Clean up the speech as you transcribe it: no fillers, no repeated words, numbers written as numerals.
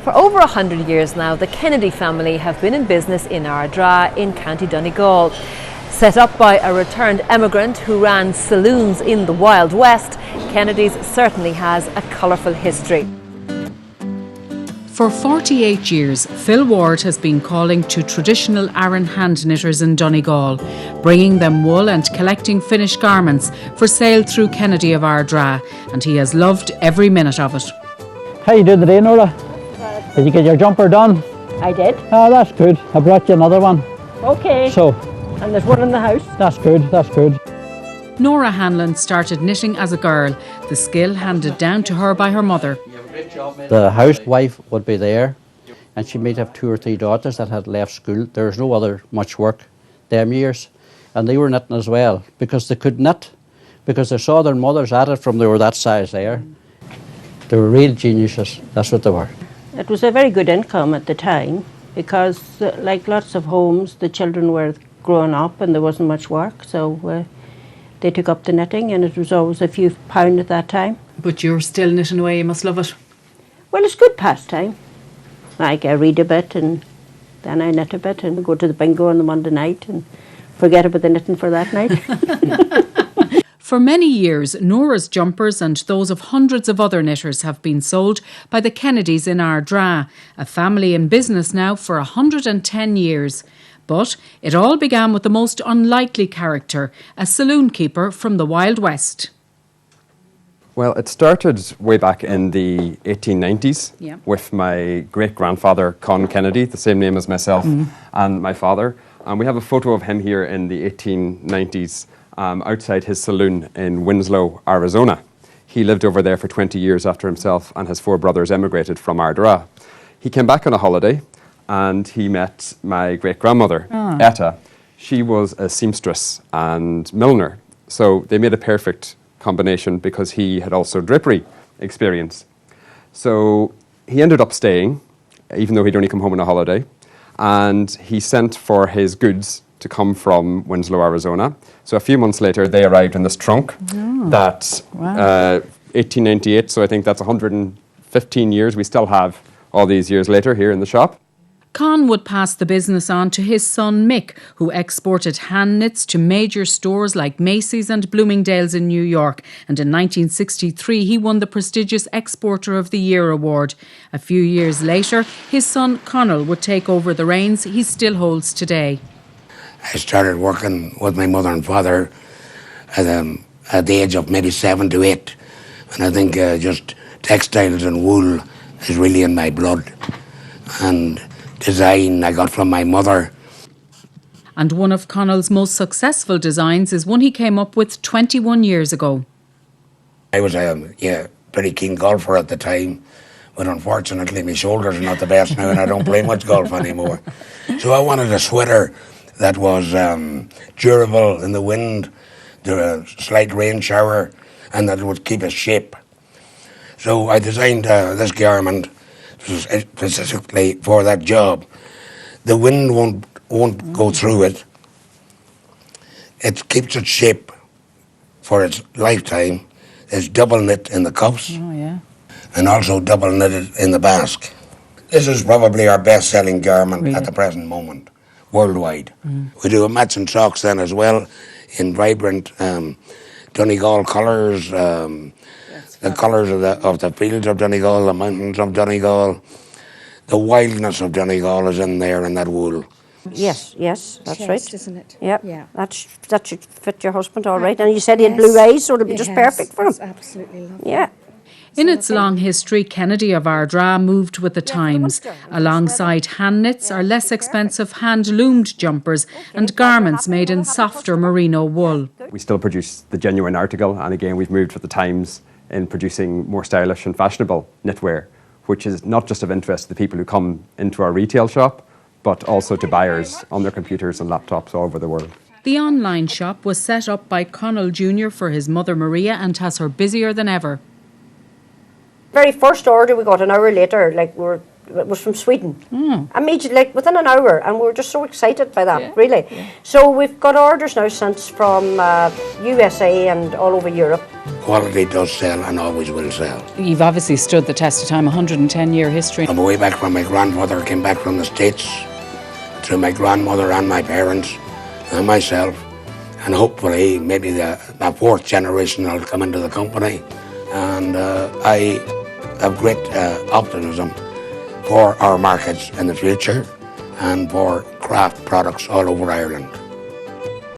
For over 100 years now, the Kennedy family have been in business in Ardara in County Donegal. Set up by a returned emigrant who ran saloons in the Wild West, Kennedy's certainly has a colourful history. For 48 years, Phil Ward has been calling to traditional Aran hand knitters in Donegal, bringing them wool and collecting finished garments for sale through Kennedy of Ardara, and he has loved every minute of it. How you doing today, Nora? Did you get your jumper done? I did. Oh, that's good. I brought you another one. Okay. So, and there's one in the house. that's good, that's good. Nora Hanlon started knitting as a girl, the skill handed down to her by her mother. The housewife would be there, and she might have 2 or 3 daughters that had left school. There was no other much work them years, and they were knitting as well because they could knit, because they saw their mothers at it from they were that size there. They were real geniuses, that's what they were. It was a very good income at the time because, like lots of homes, the children were growing up and there wasn't much work, so they took up the knitting, and it was always a few pound at that time. But you're still knitting away, you must love it. Well, it's good pastime. Like I read a bit and then I knit a bit and go to the bingo on the Monday night and forget about the knitting for that night. For many years, Nora's jumpers and those of hundreds of other knitters have been sold by the Kennedys in Ardara, a family in business now for 110 years. But it all began with the most unlikely character, a saloon keeper from the Wild West. Well, it started way back in the 1890s with my great-grandfather, Con Kennedy, the same name as myself, and my father. And we have a photo of him here in the 1890s outside his saloon in Winslow, Arizona. He lived over there for 20 years after himself and his 4 brothers emigrated from Ardara. He came back on a holiday and he met my great-grandmother, Etta. She was a seamstress and milliner, so they made a perfect combination because he had also drapery experience. So he ended up staying, even though he'd only come home on a holiday, and he sent for his goods to come from Winslow, Arizona. So a few months later, they arrived in this trunk that 1898, so I think that's 115 years. We still have all these years later here in the shop. Con would pass the business on to his son Mick, who exported hand knits to major stores like Macy's and Bloomingdale's in New York. And in 1963, he won the prestigious Exporter of the Year award. A few years later, his son Connell would take over the reins he still holds today. I started working with my mother and father at the age of maybe 7 to 8. And I think just textiles and wool is really in my blood. And design I got from my mother. And one of Connell's most successful designs is one he came up with 21 years ago. I was a pretty keen golfer at the time, but unfortunately my shoulders are not the best now and I don't play much golf anymore. So I wanted a sweater that was durable in the wind, the slight rain shower, and that would keep its shape. So I designed this garment specifically for that job. The wind won't go through it. It keeps its shape for its lifetime. It's double knit in the cuffs and also double knitted in the basque. This is probably our best-selling garment at the present moment, worldwide. We do a matching socks then as well in vibrant Donegal colours, the colours of the fields of Donegal, the mountains of Donegal, the wildness of Donegal is in there in that wool. Yes, that's right. Isn't it? Yep. Yeah. That should fit your husband all right. And you said he had blue eyes, so it'd be just perfect for him. It's absolutely lovely. Yeah. In its long history, Kennedy of Ardara moved with the times. Alongside hand knits are less expensive hand-loomed jumpers and garments made in softer merino wool. We still produce the genuine article, and again we've moved with the times in producing more stylish and fashionable knitwear, which is not just of interest to the people who come into our retail shop, but also to buyers on their computers and laptops all over the world. The online shop was set up by Connell Jr. for his mother Maria and has her busier than ever. Very first order we got an hour later, like we were it was from Sweden. Immediately, like within an hour, and we were just so excited by that, really. Yeah. So we've got orders now since from USA and all over Europe. Quality does sell and always will sell. You've obviously stood the test of time, 110-year history. I'm way back when my grandfather came back from the States, through my grandmother and my parents and myself, and hopefully maybe the fourth generation will come into the company. And I have great optimism for our markets in the future and for craft products all over Ireland.